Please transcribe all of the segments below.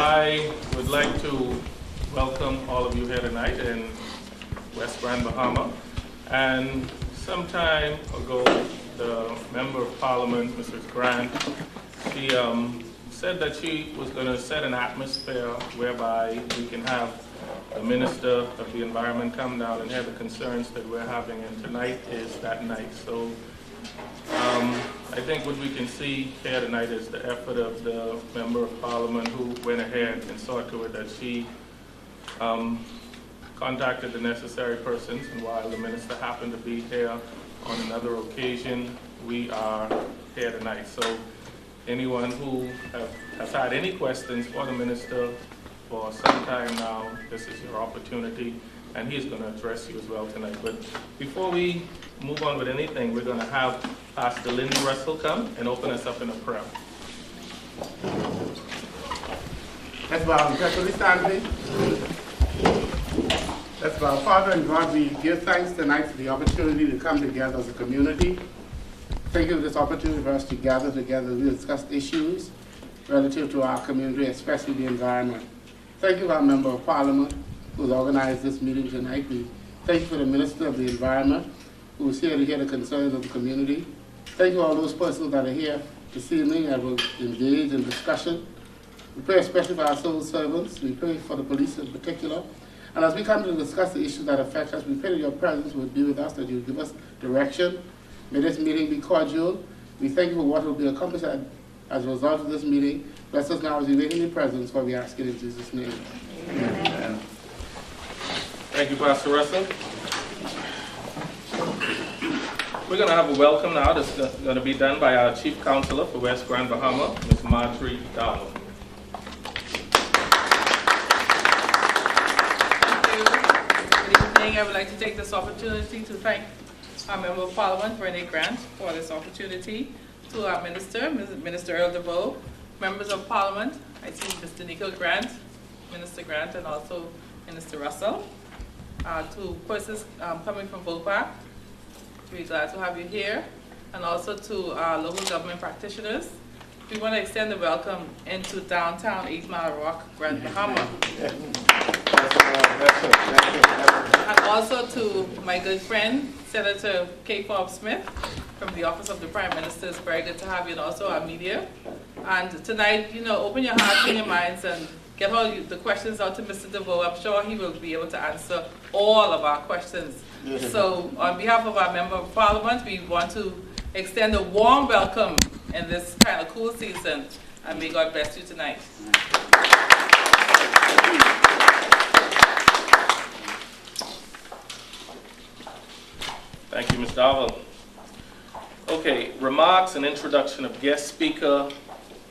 I would like to welcome all of you here tonight in West Grand, Bahama. And some time ago, the Member of Parliament, Mrs. Grant, she said that she was going to set an atmosphere whereby we can have the Minister of the Environment come down and hear the concerns that we're having, and tonight is that night. So I think what we can see here tonight is the effort of the Member of Parliament who went ahead and saw to it that she contacted the necessary persons, and while the Minister happened to be here on another occasion, we are here tonight. So anyone who has had any questions for the Minister for some time now, this is your opportunity, and he's going to address you as well tonight. But before we move on with anything, we're going to have Pastor Lindy Russell come and open us up in a prayer. Let's bow. Can we stand, please? Let's bow. Father and God, we give thanks tonight for the opportunity to come together as a community. Thank you for this opportunity for us to gather together and discuss issues relative to our community, especially the environment. Thank you for our Member of Parliament who has organized this meeting tonight. We thank you for the Minister of the Environment who is here to hear the concerns of the community. Thank you for all those persons that are here this evening and will engage in discussion. We pray especially for our civil servants. We pray for the police in particular. And as we come to discuss the issues that affect us, we pray that your presence would be with us, that you would give us direction. May this meeting be cordial. We thank you for what will be accomplished as a result of this meeting. Bless us now as we wait in your presence, for we ask it in Jesus' name. Amen. Thank you, Pastor Russell. We're going to have a welcome now that's going to be done by our Chief Counselor for West Grand, Bahama, Ms. Marjorie Darnell. I would like to take this opportunity to thank our Member of Parliament, Earl Grant, for this opportunity. To our Minister, Minister Earl Deveaux, Members of Parliament, I see Mr. Nikhil Grant, Minister Grant, and also Minister Russell. To persons coming from VOPAC, we're glad to have you here. And also to our local government practitioners. We want to extend a welcome into downtown 8 Mile Rock, Grand Bahama. And also to my good friend, Senator K. Forbes Smith, from the Office of the Prime Minister. It's very good to have you, and also our media. And tonight, open your hearts and your minds and get all the questions out to Mr. Deveaux. I'm sure he will be able to answer all of our questions. So on behalf of our Member of Parliament, we want to extend a warm welcome in this kind of cool season, and may God bless you tonight. Thank you, Ms. Darville. Okay, remarks and introduction of guest speaker.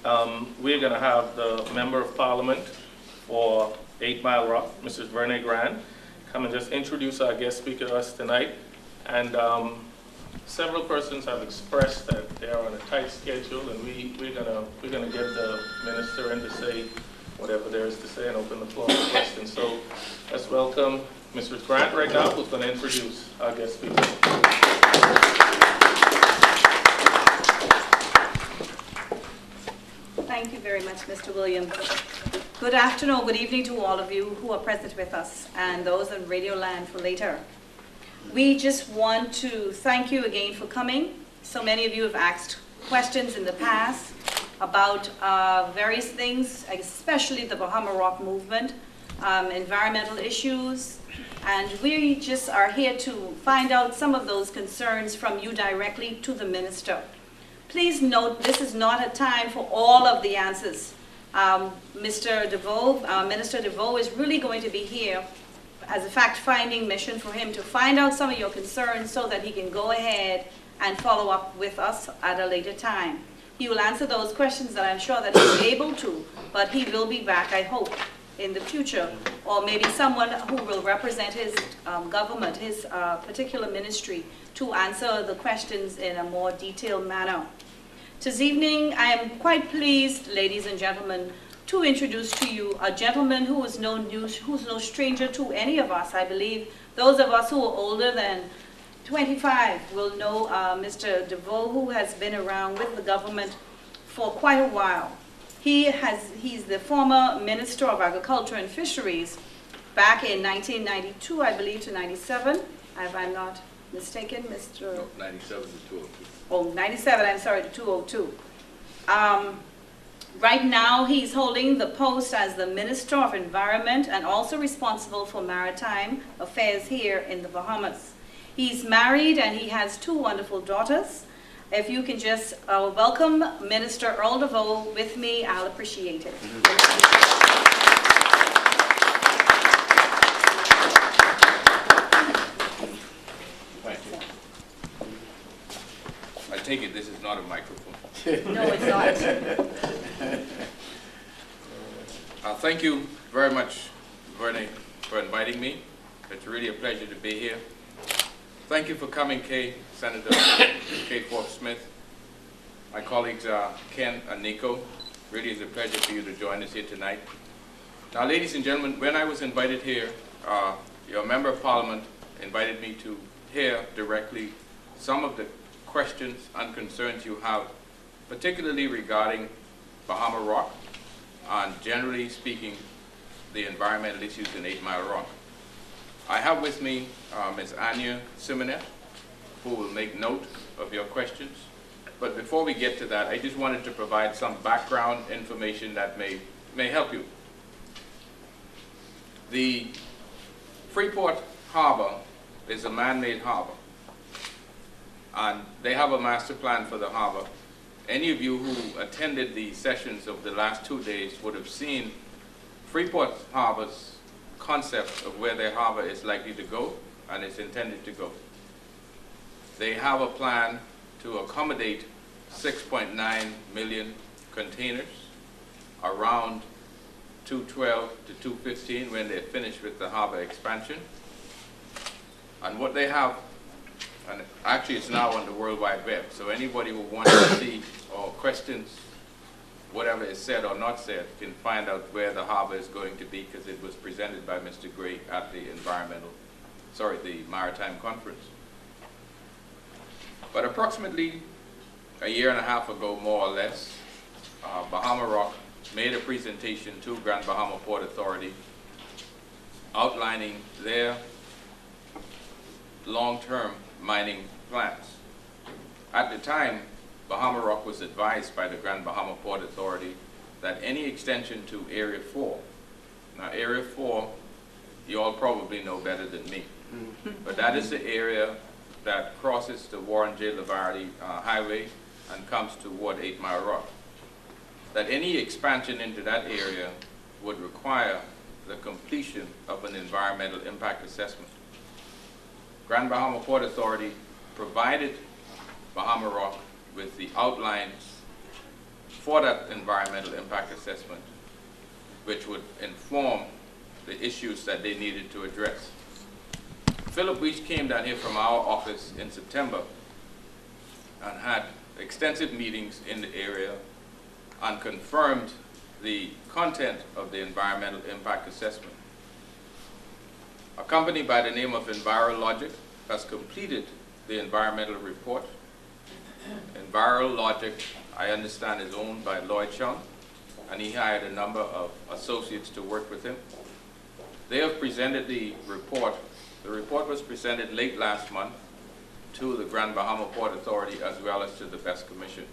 We're going to have the Member of Parliament for 8 Mile Rock, Mrs. Verne Grant, come and just introduce our guest speaker to us tonight. And several persons have expressed that they're on a tight schedule, and we're gonna get the minister in to say whatever there is to say and open the floor for questions. So let's welcome Mrs. Grant right now, who's going to introduce our guest speaker. Thank you very much, Mr. Williams. Good afternoon, good evening to all of you who are present with us and those in Radio Land for later. We just want to thank you again for coming. So many of you have asked questions in the past about various things, especially the Bahama Rock movement, environmental issues, and we just are here to find out some of those concerns from you directly to the minister. Please note, this is not a time for all of the answers. Mr. Deveaux, Minister Deveaux is really going to be here as a fact-finding mission for him to find out some of your concerns so that he can go ahead and follow up with us at a later time. He will answer those questions that I'm sure that he's able to, but he will be back, I hope, in the future, or maybe someone who will represent his government, his particular ministry, to answer the questions in a more detailed manner. This evening, I am quite pleased, ladies and gentlemen, to introduce to you a gentleman who is who's no stranger to any of us. I believe those of us who are older than 25 will know Mr. Deveaux, who has been around with the government for quite a while. He's the former Minister of Agriculture and Fisheries back in 1992, I believe, to 97, if I'm not mistaken, Mr. No, 97 to 202. Oh, 97, I'm sorry, to 202. Right now, he's holding the post as the Minister of Environment and also responsible for maritime affairs here in the Bahamas. He's married and he has 2 wonderful daughters. If you can just welcome Minister Earl Deveaux with me, I'll appreciate it. Thank you. I take it this is not a microphone. No, it's not. Thank you very much, Vernie, for inviting me. It's really a pleasure to be here. Thank you for coming, Senator Kay Forbes-Smith. My colleagues Ken and Nico. Really is a pleasure for you to join us here tonight. Now, ladies and gentlemen, when I was invited here, your Member of Parliament invited me to hear directly some of the questions and concerns you have, particularly regarding Bahama Rock, and generally speaking, the environmental issues in 8 Mile Rock. I have with me Ms. Anya Simonet, who will make note of your questions. But before we get to that, I just wanted to provide some background information that may help you. The Freeport Harbor is a man-made harbor, and they have a master plan for the harbor. Any of you who attended the sessions of the last 2 days would have seen Freeport Harbor's concept of where their harbor is likely to go and is intended to go. They have a plan to accommodate 6.9 million containers around 2012 to 2015 when they're finished with the harbor expansion. And what they have, and actually it's now on the World Wide Web, so anybody who wants to see or questions whatever is said or not said can find out where the harbor is going to be, because it was presented by Mr. Gray at the the Maritime Conference. But approximately a year and a half ago, more or less, Bahama Rock made a presentation to Grand Bahama Port Authority outlining their long-term mining plans. At the time, Bahama Rock was advised by the Grand Bahama Port Authority that any extension to Area 4, now Area 4, you all probably know better than me, but that is the area that crosses the Warren J. Lavardi Highway and comes toward 8 Mile Rock, that any expansion into that area would require the completion of an environmental impact assessment. Grand Bahama Port Authority provided Bahama Rock with the outlines for that environmental impact assessment, which would inform the issues that they needed to address. Philip Weech came down here from our office in September and had extensive meetings in the area and confirmed the content of the environmental impact assessment. A company by the name of EnviroLogic has completed the environmental report. EnviroLogic, I understand, is owned by Lloyd Chung, and he hired a number of associates to work with him. They have presented the report. The report was presented late last month to the Grand Bahama Port Authority as well as to the BEST Commission.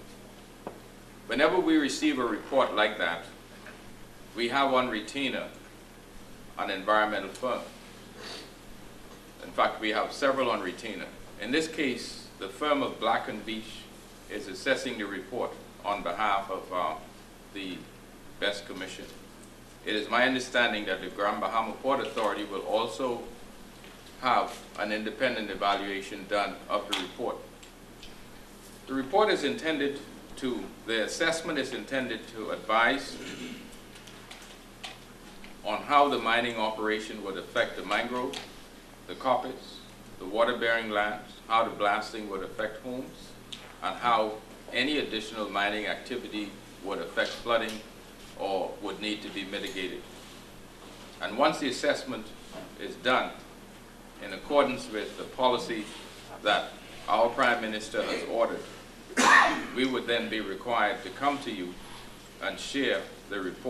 Whenever we receive a report like that, we have on retainer an environmental firm. In fact, we have several on retainer. In this case, the firm of Black & Beach is assessing the report on behalf of the BEST Commission. It is my understanding that the Grand Bahama Port Authority will also have an independent evaluation done of the report. The report is intended to, the assessment is intended to advise on how the mining operation would affect the mangrove, the carpets, the water-bearing lands, how the blasting would affect homes, and how any additional mining activity would affect flooding or would need to be mitigated. And once the assessment is done, in accordance with the policy that our Prime Minister has ordered, we would then be required to come to you and share the report.